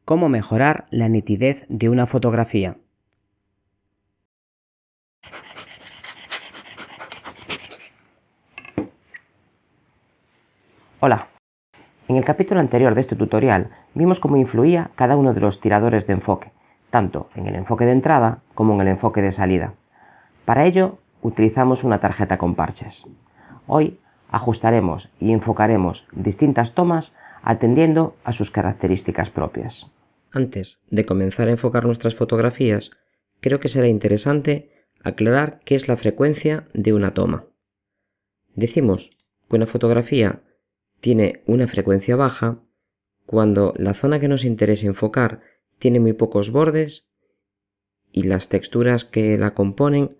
¿Cómo mejorar la nitidez de una fotografía? Hola, en el capítulo anterior de este tutorial vimos cómo influía cada uno de los tiradores de enfoque, tanto en el enfoque de entrada como en el enfoque de salida. Para ello utilizamos una tarjeta con parches. Hoy ajustaremos y enfocaremos distintas tomas atendiendo a sus características propias. Antes de comenzar a enfocar nuestras fotografías, creo que será interesante aclarar qué es la frecuencia de una toma. Decimos que una fotografía tiene una frecuencia baja cuando la zona que nos interesa enfocar tiene muy pocos bordes y las texturas que la componen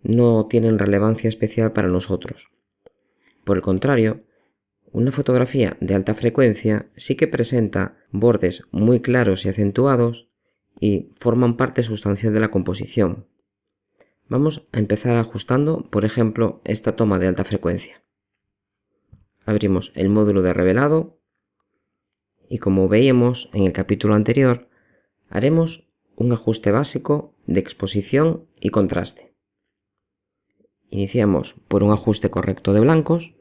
no tienen relevancia especial para nosotros. Por el contrario, una fotografía de alta frecuencia sí que presenta bordes muy claros y acentuados y forman parte sustancial de la composición. Vamos a empezar ajustando, por ejemplo, esta toma de alta frecuencia. Abrimos el módulo de revelado y, como veíamos en el capítulo anterior, haremos un ajuste básico de exposición y contraste. Iniciamos por un ajuste correcto de blancos.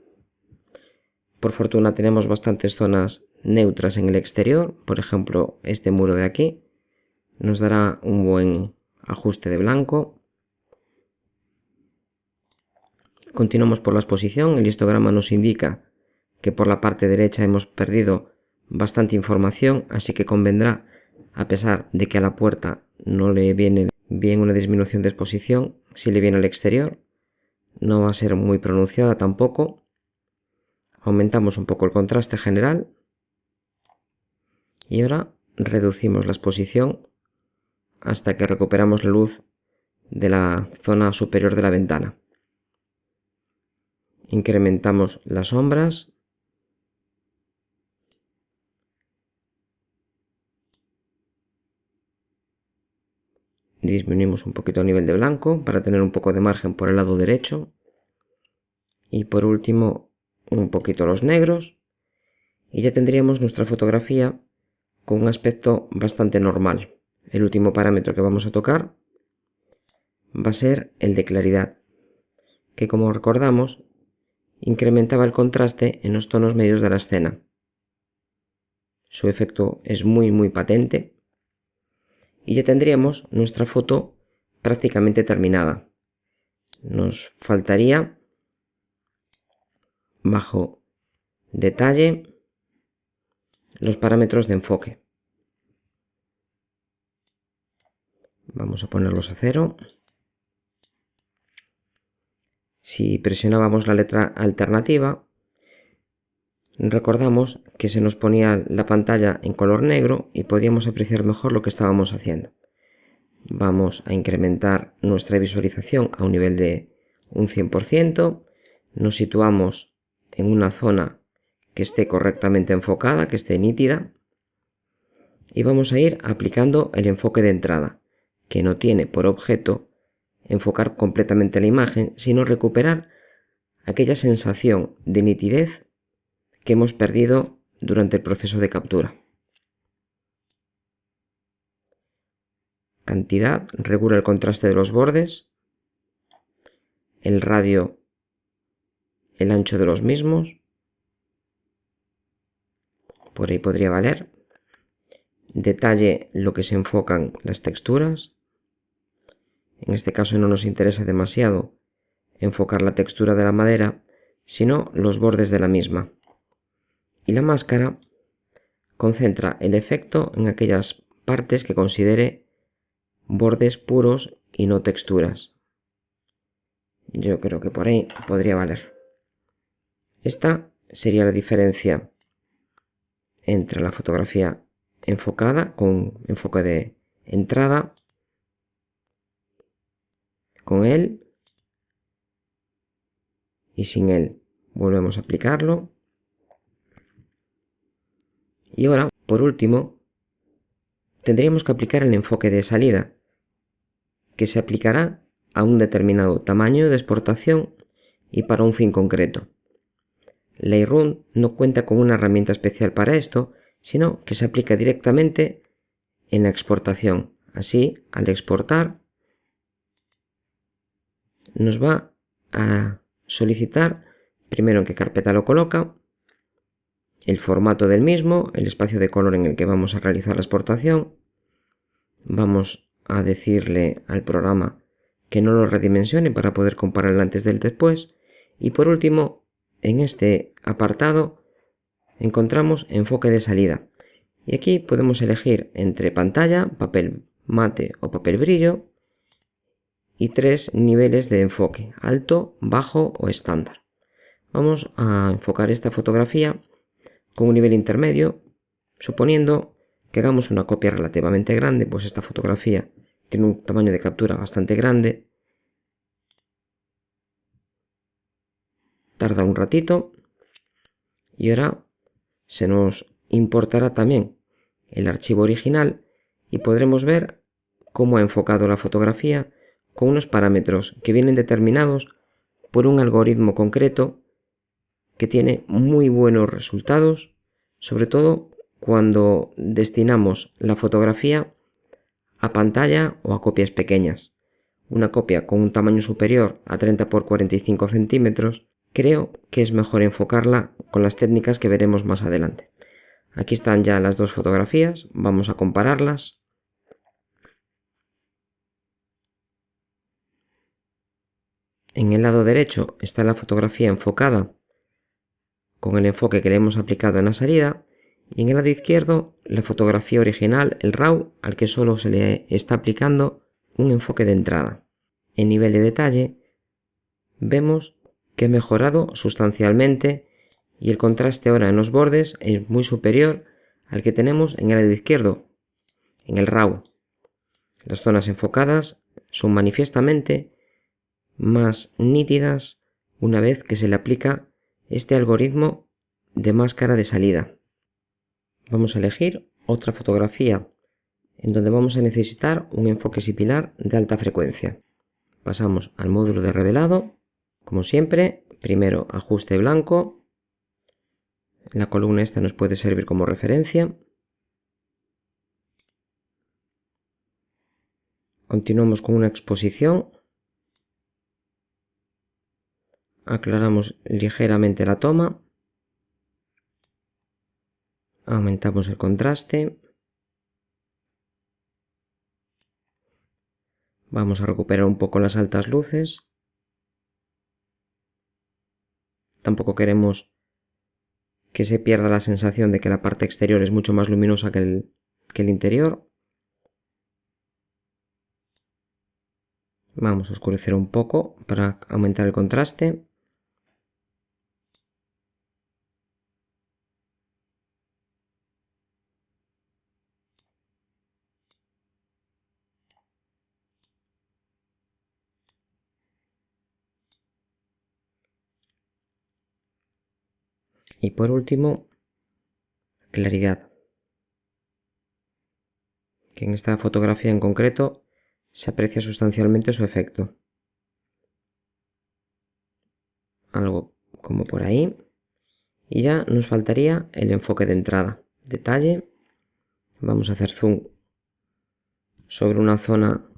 Por fortuna tenemos bastantes zonas neutras en el exterior, por ejemplo este muro de aquí nos dará un buen ajuste de blanco. Continuamos por la exposición. El histograma nos indica que por la parte derecha hemos perdido bastante información, así que convendrá, a pesar de que a la puerta no le viene bien una disminución de exposición, si le viene al exterior no va a ser muy pronunciada tampoco. Aumentamos un poco el contraste general y ahora reducimos la exposición hasta que recuperamos la luz de la zona superior de la ventana. Incrementamos las sombras disminuimos un poquito el nivel de blanco para tener un poco de margen por el lado derecho y por último un poquito los negros y ya tendríamos nuestra fotografía con un aspecto bastante normal. El último parámetro que vamos a tocar va a ser el de claridad, que como recordamos incrementaba el contraste en los tonos medios de la escena. Su efecto es muy patente y ya tendríamos nuestra foto prácticamente terminada. Nos faltaría bajo detalle los parámetros de enfoque. Vamos a ponerlos a 0. Si presionábamos la letra alternativa, recordamos que se nos ponía la pantalla en color negro y podíamos apreciar mejor lo que estábamos haciendo. Vamos a incrementar nuestra visualización a un nivel de un 100%. Nos situamos en una zona que esté correctamente enfocada, que esté nítida. Y vamos a ir aplicando el enfoque de entrada, que no tiene por objeto enfocar completamente la imagen, sino recuperar aquella sensación de nitidez que hemos perdido durante el proceso de captura. Cantidad regula el contraste de los bordes, el radio, el ancho de los mismos, por ahí podría valer. Detalle lo que se enfocan las texturas. En este caso no nos interesa demasiado enfocar la textura de la madera, sino los bordes de la misma. Y la máscara concentra el efecto en aquellas partes que considere bordes puros y no texturas. Yo creo que por ahí podría valer. Esta sería la diferencia entre la fotografía enfocada con enfoque de entrada, con él y sin él. Volvemos a aplicarlo. Y ahora, por último, tendríamos que aplicar el enfoque de salida, que se aplicará a un determinado tamaño de exportación y para un fin concreto. Lightroom no cuenta con una herramienta especial para esto, sino que se aplica directamente en la exportación. Así, al exportar, nos va a solicitar primero en qué carpeta lo coloca, el formato del mismo, el espacio de color en el que vamos a realizar la exportación. Vamos a decirle al programa que no lo redimensione para poder comparar el antes del después. Y por último, en este apartado encontramos enfoque de salida. Y aquí podemos elegir entre pantalla, papel mate o papel brillo y 3 niveles de enfoque: alto, bajo o estándar. Vamos a enfocar esta fotografía con un nivel intermedio, suponiendo que hagamos una copia relativamente grande, pues esta fotografía tiene un tamaño de captura bastante grande. Tarda un ratito y ahora se nos importará también el archivo original y podremos ver cómo ha enfocado la fotografía con unos parámetros que vienen determinados por un algoritmo concreto que tiene muy buenos resultados, sobre todo cuando destinamos la fotografía a pantalla o a copias pequeñas. Una copia con un tamaño superior a 30 x 45 centímetros, creo que es mejor enfocarla con las técnicas que veremos más adelante. Aquí están ya las dos fotografías, vamos a compararlas. En el lado derecho está la fotografía enfocada con el enfoque que le hemos aplicado en la salida, y en el lado izquierdo la fotografía original, el RAW, al que solo se le está aplicando un enfoque de entrada. En nivel de detalle vemos que ha mejorado sustancialmente y el contraste ahora en los bordes es muy superior al que tenemos en el lado izquierdo, en el RAW. Las zonas enfocadas son manifiestamente más nítidas una vez que se le aplica este algoritmo de máscara de salida. Vamos a elegir otra fotografía en donde vamos a necesitar un enfoque similar de alta frecuencia. Pasamos al módulo de revelado, como siempre, primero ajuste blanco. La columna esta nos puede servir como referencia. Continuamos con una exposición. Aclaramos ligeramente la toma. Aumentamos el contraste. Vamos a recuperar un poco las altas luces. Tampoco queremos que se pierda la sensación de que la parte exterior es mucho más luminosa que el interior. Vamos a oscurecer un poco para aumentar el contraste. Y por último, claridad, que en esta fotografía en concreto se aprecia sustancialmente su efecto. Algo como por ahí. Y ya nos faltaría el enfoque de entrada. Detalle. Vamos a hacer zoom sobre una zona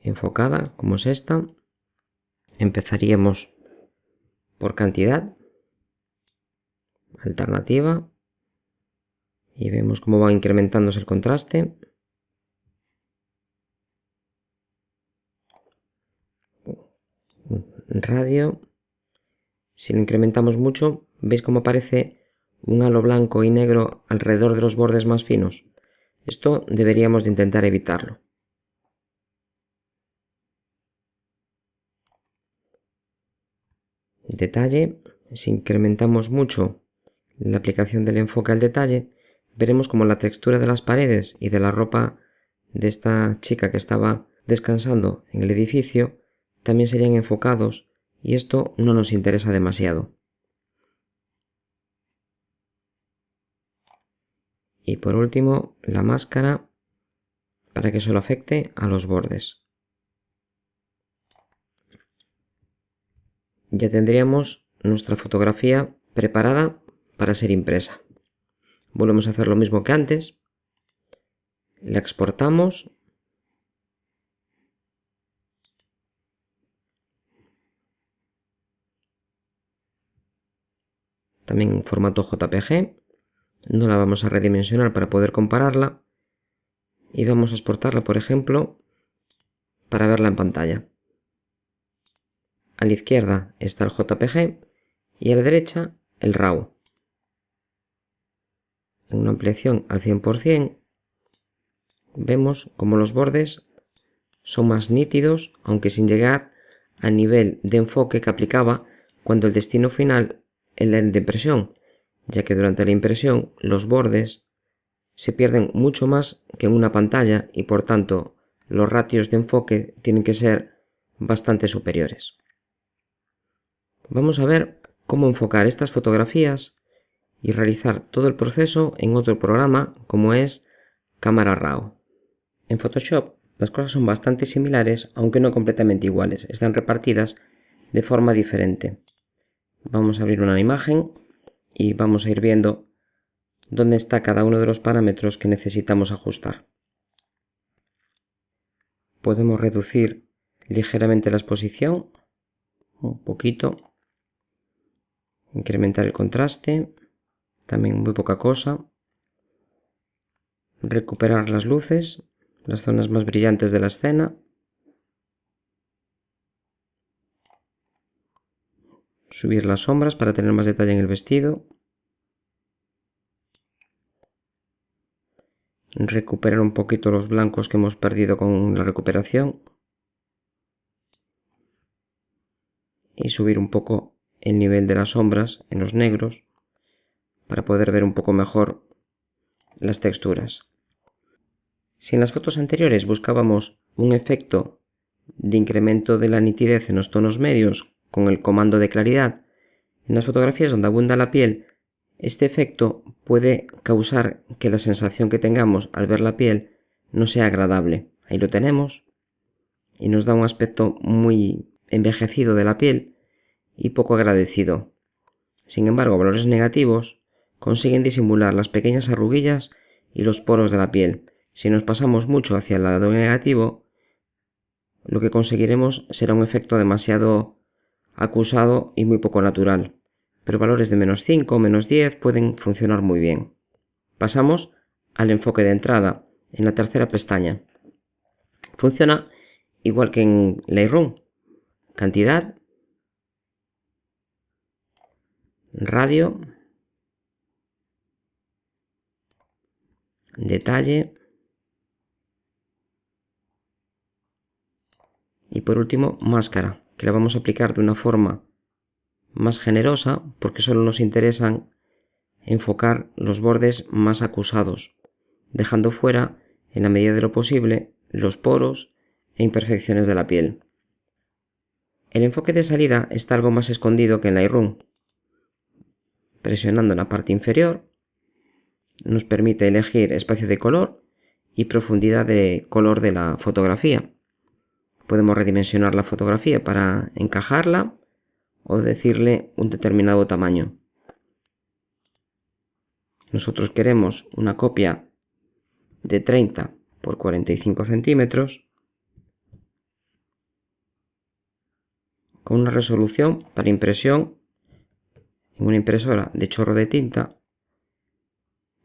enfocada, como es esta. Empezaríamos por cantidad. Alternativa. Y vemos cómo va incrementándose el contraste. Radio. Si lo incrementamos mucho, ¿veis cómo aparece un halo blanco y negro alrededor de los bordes más finos? Esto deberíamos de intentar evitarlo. Detalle. Si incrementamos mucho la aplicación del enfoque al detalle, veremos como la textura de las paredes y de la ropa de esta chica que estaba descansando en el edificio también serían enfocados, y esto no nos interesa demasiado. Y por último, la máscara para que solo afecte a los bordes. Ya tendríamos nuestra fotografía preparada para ser impresa. Volvemos a hacer lo mismo que antes. La exportamos. También en formato JPG. No la vamos a redimensionar para poder compararla. Y vamos a exportarla, por ejemplo, para verla en pantalla. A la izquierda está el JPG y a la derecha el RAW. En una ampliación al 100% vemos como los bordes son más nítidos, aunque sin llegar al nivel de enfoque que aplicaba cuando el destino final era el de impresión, ya que durante la impresión los bordes se pierden mucho más que en una pantalla y por tanto los ratios de enfoque tienen que ser bastante superiores. Vamos a ver cómo enfocar estas fotografías y realizar todo el proceso en otro programa como es Camera Raw. En Photoshop las cosas son bastante similares, aunque no completamente iguales, están repartidas de forma diferente. Vamos a abrir una imagen y vamos a ir viendo dónde está cada uno de los parámetros que necesitamos ajustar. Podemos reducir ligeramente la exposición, un poquito, incrementar el contraste, también muy poca cosa, recuperar las luces, las zonas más brillantes de la escena, subir las sombras para tener más detalle en el vestido, recuperar un poquito los blancos que hemos perdido con la recuperación y subir un poco el nivel de las sombras en los negros para poder ver un poco mejor las texturas. Si en las fotos anteriores buscábamos un efecto de incremento de la nitidez en los tonos medios con el comando de claridad, en las fotografías donde abunda la piel, este efecto puede causar que la sensación que tengamos al ver la piel no sea agradable. Ahí lo tenemos y nos da un aspecto muy envejecido de la piel y poco agradecido. Sin embargo, valores negativos consiguen disimular las pequeñas arruguillas y los poros de la piel. Si nos pasamos mucho hacia el lado negativo, lo que conseguiremos será un efecto demasiado acusado y muy poco natural. Pero valores de -5 o -10 pueden funcionar muy bien. Pasamos al enfoque de entrada en la tercera pestaña. Funciona igual que en Lightroom. Cantidad, radio, detalle y por último máscara, que la vamos a aplicar de una forma más generosa porque solo nos interesan enfocar los bordes más acusados, dejando fuera, en la medida de lo posible, los poros e imperfecciones de la piel. El enfoque de salida está algo más escondido que en Lightroom. Presionando en la parte inferior nos permite elegir espacio de color y profundidad de color de la fotografía. Podemos redimensionar la fotografía para encajarla o decirle un determinado tamaño. Nosotros queremos una copia de 30 por 45 centímetros con una resolución para impresión en una impresora de chorro de tinta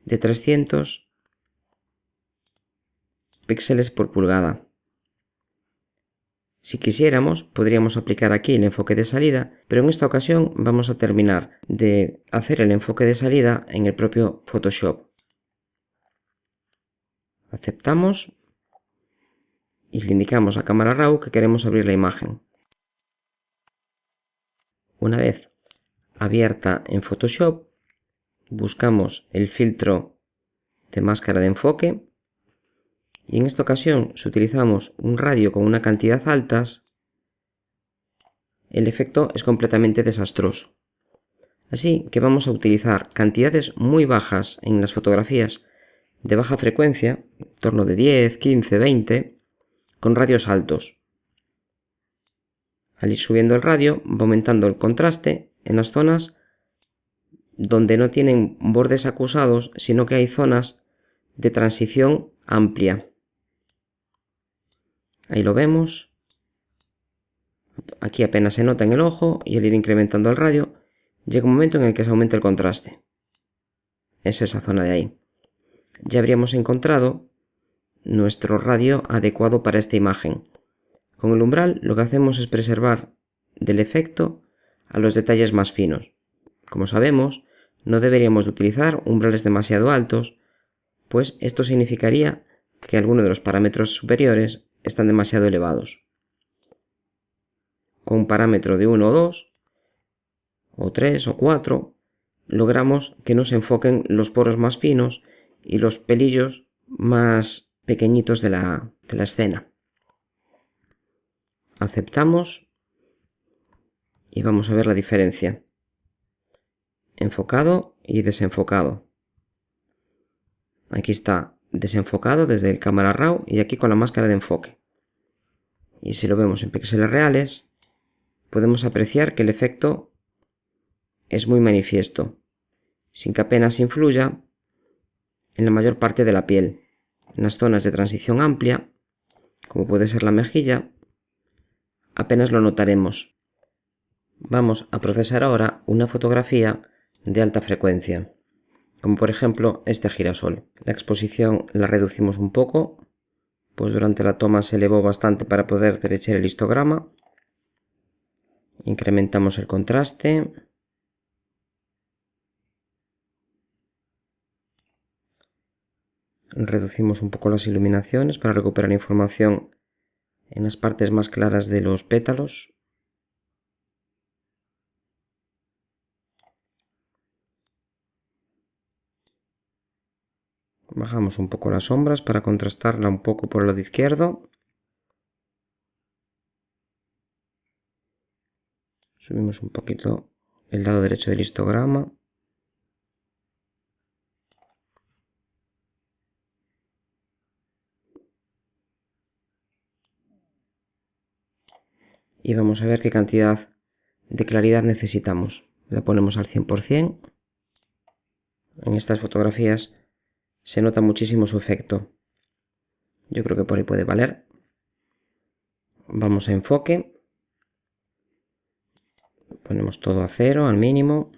de 300 píxeles por pulgada. Si quisiéramos, podríamos aplicar aquí el enfoque de salida, pero en esta ocasión vamos a terminar de hacer el enfoque de salida en el propio Photoshop. Aceptamos y le indicamos a Camera Raw que queremos abrir la imagen. Una vez abierta en Photoshop, buscamos el filtro de máscara de enfoque y en esta ocasión, si utilizamos un radio con una cantidad altas, el efecto es completamente desastroso. Así que vamos a utilizar cantidades muy bajas en las fotografías de baja frecuencia, en torno de 10, 15, 20, con radios altos. Al ir subiendo el radio, va aumentando el contraste en las zonas donde no tienen bordes acusados, sino que hay zonas de transición amplia. Ahí lo vemos. Aquí apenas se nota en el ojo y al ir incrementando el radio, llega un momento en el que se aumenta el contraste. Es esa zona de ahí. Ya habríamos encontrado nuestro radio adecuado para esta imagen. Con el umbral lo que hacemos es preservar del efecto a los detalles más finos. Como sabemos, no deberíamos de utilizar umbrales demasiado altos, pues esto significaría que algunos de los parámetros superiores están demasiado elevados. Con un parámetro de 1 o 2, o 3 o 4, logramos que nos enfoquen los poros más finos y los pelillos más pequeñitos de la escena. Aceptamos y vamos a ver la diferencia. Enfocado y desenfocado. Aquí está desenfocado desde el cámara RAW y aquí con la máscara de enfoque. Y si lo vemos en píxeles reales, podemos apreciar que el efecto es muy manifiesto, sin que apenas influya en la mayor parte de la piel. En las zonas de transición amplia, como puede ser la mejilla, apenas lo notaremos. Vamos a procesar ahora una fotografía de alta frecuencia, como por ejemplo este girasol. La exposición la reducimos un poco, pues durante la toma se elevó bastante para poder derechar el histograma. Incrementamos el contraste. Reducimos un poco las iluminaciones para recuperar información en las partes más claras de los pétalos. Bajamos un poco las sombras para contrastarla un poco por el lado izquierdo. Subimos un poquito el lado derecho del histograma. Y vamos a ver qué cantidad de claridad necesitamos. La ponemos al 100%. En estas fotografías se nota muchísimo su efecto. Yo creo que por ahí puede valer. Vamos a enfoque. Ponemos todo a 0, al mínimo.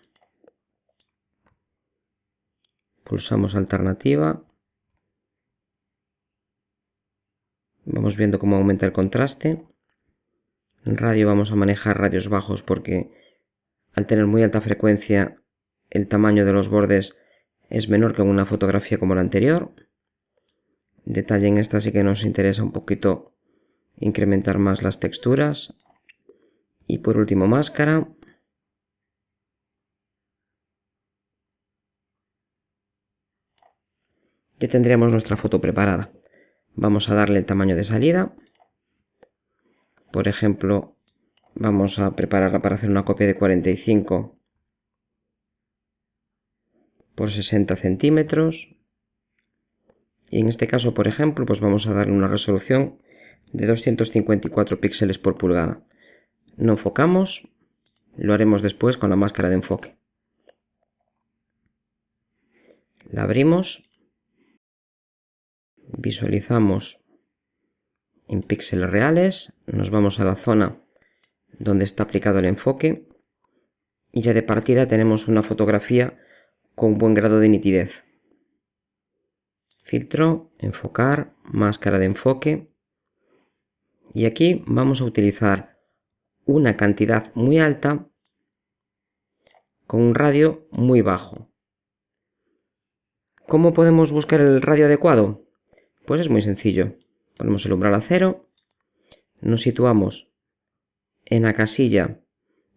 Pulsamos alternativa. Vamos viendo cómo aumenta el contraste. En radio vamos a manejar radios bajos porque al tener muy alta frecuencia el tamaño de los bordes es menor que en una fotografía como la anterior. Detalle en esta sí que nos interesa un poquito incrementar más las texturas. Y por último máscara. Ya tendríamos nuestra foto preparada. Vamos a darle el tamaño de salida. Por ejemplo, vamos a prepararla para hacer una copia de 45 por 60 centímetros. Y en este caso, por ejemplo, pues vamos a darle una resolución de 254 píxeles por pulgada. No enfocamos, lo haremos después con la máscara de enfoque. La abrimos, visualizamos en píxeles reales, nos vamos a la zona donde está aplicado el enfoque y ya de partida tenemos una fotografía con buen grado de nitidez. Filtro, enfocar, máscara de enfoque y aquí vamos a utilizar una cantidad muy alta con un radio muy bajo. ¿Cómo podemos buscar el radio adecuado? Pues es muy sencillo. Ponemos el umbral a 0, nos situamos en la casilla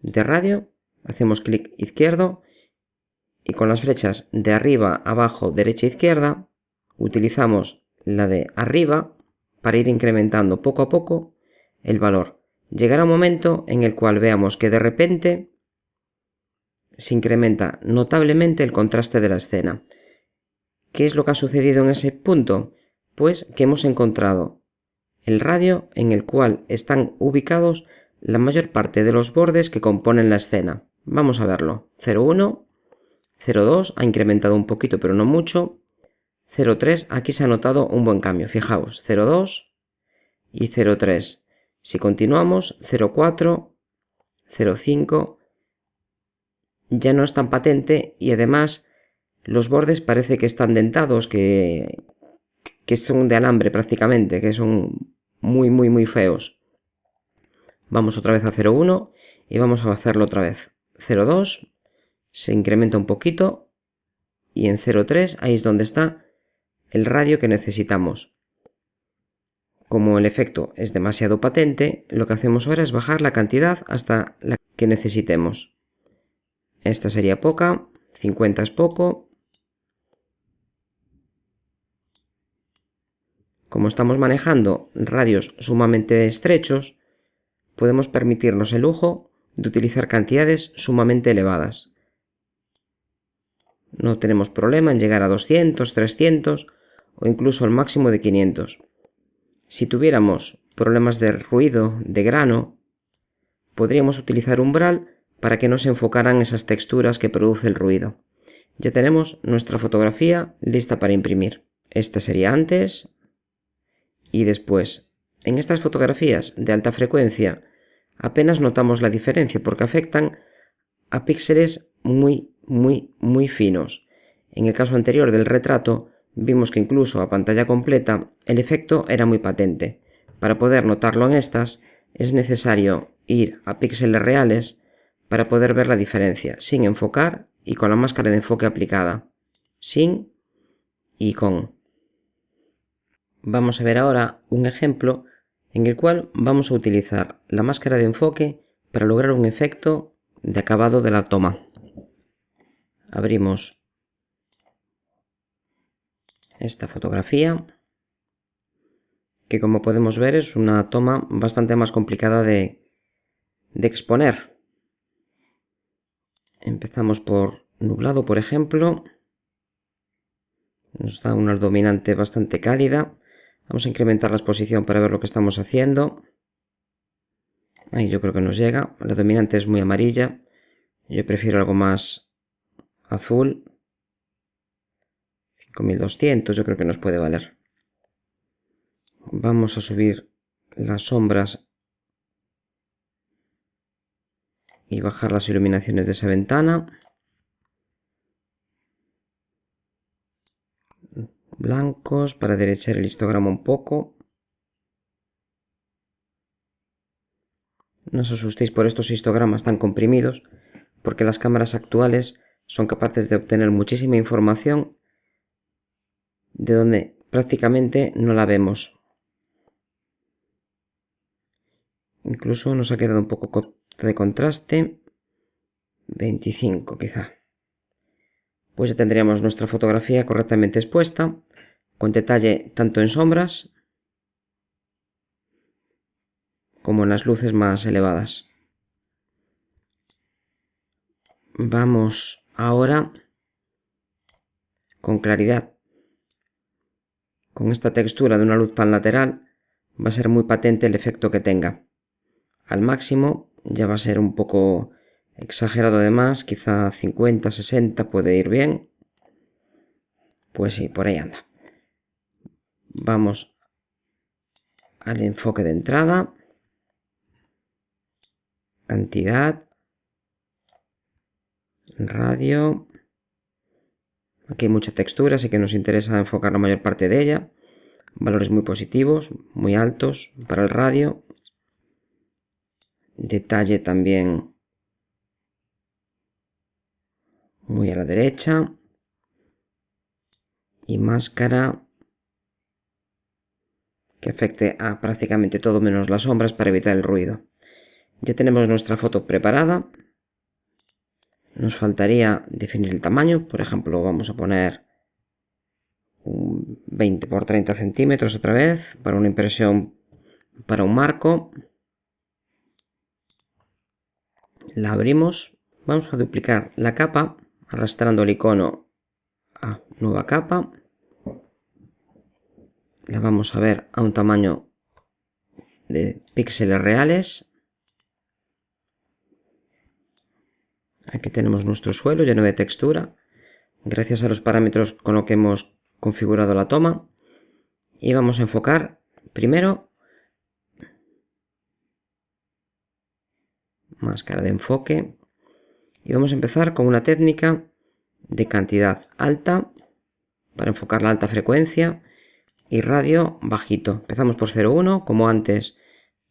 de radio, hacemos clic izquierdo y con las flechas de arriba, abajo, derecha, izquierda, utilizamos la de arriba para ir incrementando poco a poco el valor. Llegará un momento en el cual veamos que de repente se incrementa notablemente el contraste de la escena. ¿Qué es lo que ha sucedido en ese punto? Pues que hemos encontrado el radio en el cual están ubicados la mayor parte de los bordes que componen la escena. Vamos a verlo. 0,1, 0,2 ha incrementado un poquito pero no mucho. 0,3, aquí se ha notado un buen cambio, fijaos, 0,2 y 0,3. Si continuamos, 0,4, 0,5, ya no es tan patente y además los bordes parece que están dentados, que son de alambre prácticamente, que son muy feos. Vamos otra vez a 0,1 y vamos a hacerlo otra vez. 0,2, se incrementa un poquito y en 0,3 ahí es donde está el radio que necesitamos. Como el efecto es demasiado patente, lo que hacemos ahora es bajar la cantidad hasta la que necesitemos. Esta sería poca, 50 es poco. Como estamos manejando radios sumamente estrechos, podemos permitirnos el lujo de utilizar cantidades sumamente elevadas. No tenemos problema en llegar a 200, 300 o incluso al máximo de 500. Si tuviéramos problemas de ruido, de grano, podríamos utilizar umbral para que no se enfocaran esas texturas que produce el ruido. Ya tenemos nuestra fotografía lista para imprimir. Esta sería antes y después. En estas fotografías de alta frecuencia apenas notamos la diferencia porque afectan a píxeles muy finos. En el caso anterior del retrato vimos que incluso a pantalla completa el efecto era muy patente. Para poder notarlo en estas es necesario ir a píxeles reales para poder ver la diferencia, sin enfocar y con la máscara de enfoque aplicada, sin y con. Vamos a ver ahora un ejemplo en el cual vamos a utilizar la máscara de enfoque para lograr un efecto de acabado de la toma. Abrimos esta fotografía, que como podemos ver es una toma bastante más complicada de exponer. Empezamos por nublado, por ejemplo. Nos da una dominante bastante cálida. Vamos a incrementar la exposición para ver lo que estamos haciendo. Ahí yo creo que nos llega. La dominante es muy amarilla. Yo prefiero algo más azul. 5200 yo creo que nos puede valer. Vamos a subir las sombras y bajar las iluminaciones de esa ventana. Blancos para derechar el histograma un poco. No os asustéis por estos histogramas tan comprimidos, porque las cámaras actuales son capaces de obtener muchísima información de donde prácticamente no la vemos. Incluso nos ha quedado un poco de contraste, 25 quizá. Pues ya tendríamos nuestra fotografía correctamente expuesta, con detalle tanto en sombras como en las luces más elevadas. Vamos ahora con claridad. Con esta textura de una luz panlateral va a ser muy patente el efecto que tenga. Al máximo ya va a ser un poco exagerado además, quizá 50, 60 puede ir bien. Pues sí, por ahí anda. Vamos al enfoque de entrada. Cantidad. Radio. Aquí hay mucha textura, así que nos interesa enfocar la mayor parte de ella. Valores muy positivos, muy altos para el radio. Detalle también muy a la derecha. Y máscara que afecte a prácticamente todo menos las sombras para evitar el ruido. Ya tenemos nuestra foto preparada. Nos faltaría definir el tamaño. Por ejemplo, vamos a poner un 20 por 30 centímetros otra vez para una impresión para un marco. La abrimos. Vamos a duplicar la capa arrastrando el icono a nueva capa. La vamos a ver a un tamaño de píxeles reales. Aquí tenemos nuestro suelo lleno de textura. Gracias a los parámetros con los que hemos configurado la toma y vamos a enfocar primero máscara de enfoque y vamos a empezar con una técnica de cantidad alta para enfocar la alta frecuencia y radio bajito. Empezamos por 0,1, como antes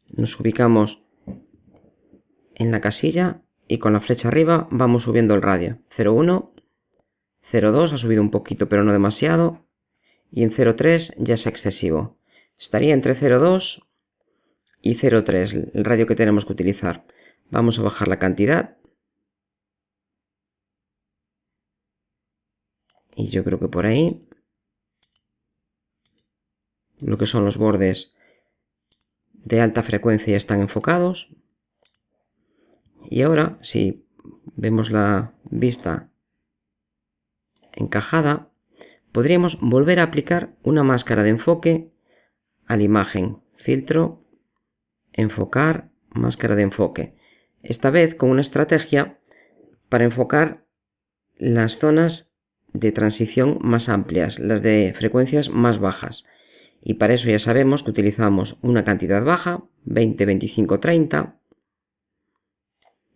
nos ubicamos en la casilla y con la flecha arriba vamos subiendo el radio. 0,1, 0,2 ha subido un poquito pero no demasiado, y en 0,3 ya es excesivo. Estaría entre 0,2 y 0,3 el radio que tenemos que utilizar. Vamos a bajar la cantidad y yo creo que por ahí lo que son los bordes de alta frecuencia están enfocados. Y ahora, si vemos la vista encajada, podríamos volver a aplicar una máscara de enfoque a la imagen. Filtro, enfocar, máscara de enfoque. Esta vez con una estrategia para enfocar las zonas de transición más amplias, las de frecuencias más bajas. Y para eso ya sabemos que utilizamos una cantidad baja, 20, 25, 30,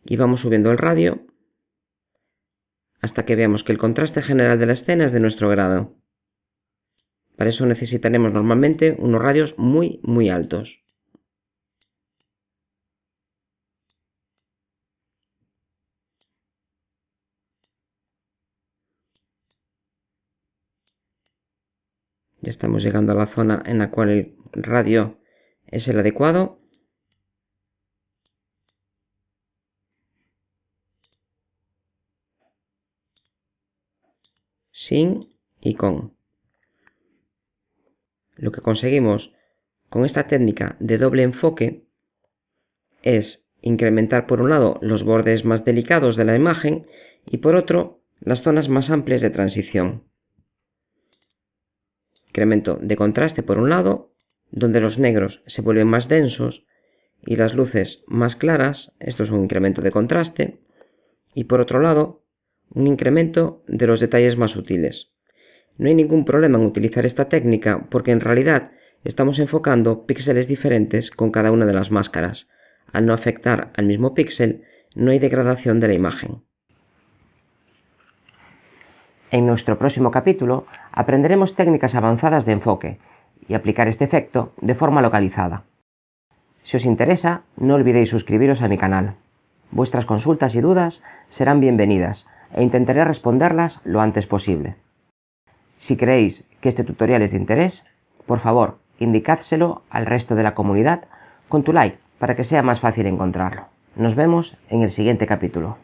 y vamos subiendo el radio hasta que veamos que el contraste general de la escena es de nuestro grado. Para eso necesitaremos normalmente unos radios muy altos. Ya estamos llegando a la zona en la cual el radio es el adecuado. Sin y con. Lo que conseguimos con esta técnica de doble enfoque es incrementar por un lado los bordes más delicados de la imagen y por otro las zonas más amplias de transición. Incremento de contraste por un lado, donde los negros se vuelven más densos y las luces más claras, esto es un incremento de contraste, y por otro lado un incremento de los detalles más sutiles. No hay ningún problema en utilizar esta técnica porque en realidad estamos enfocando píxeles diferentes con cada una de las máscaras. Al no afectar al mismo píxel, no hay degradación de la imagen. En nuestro próximo capítulo aprenderemos técnicas avanzadas de enfoque y aplicar este efecto de forma localizada. Si os interesa, no olvidéis suscribiros a mi canal. Vuestras consultas y dudas serán bienvenidas e intentaré responderlas lo antes posible. Si creéis que este tutorial es de interés, por favor, indicádselo al resto de la comunidad con tu like para que sea más fácil encontrarlo. Nos vemos en el siguiente capítulo.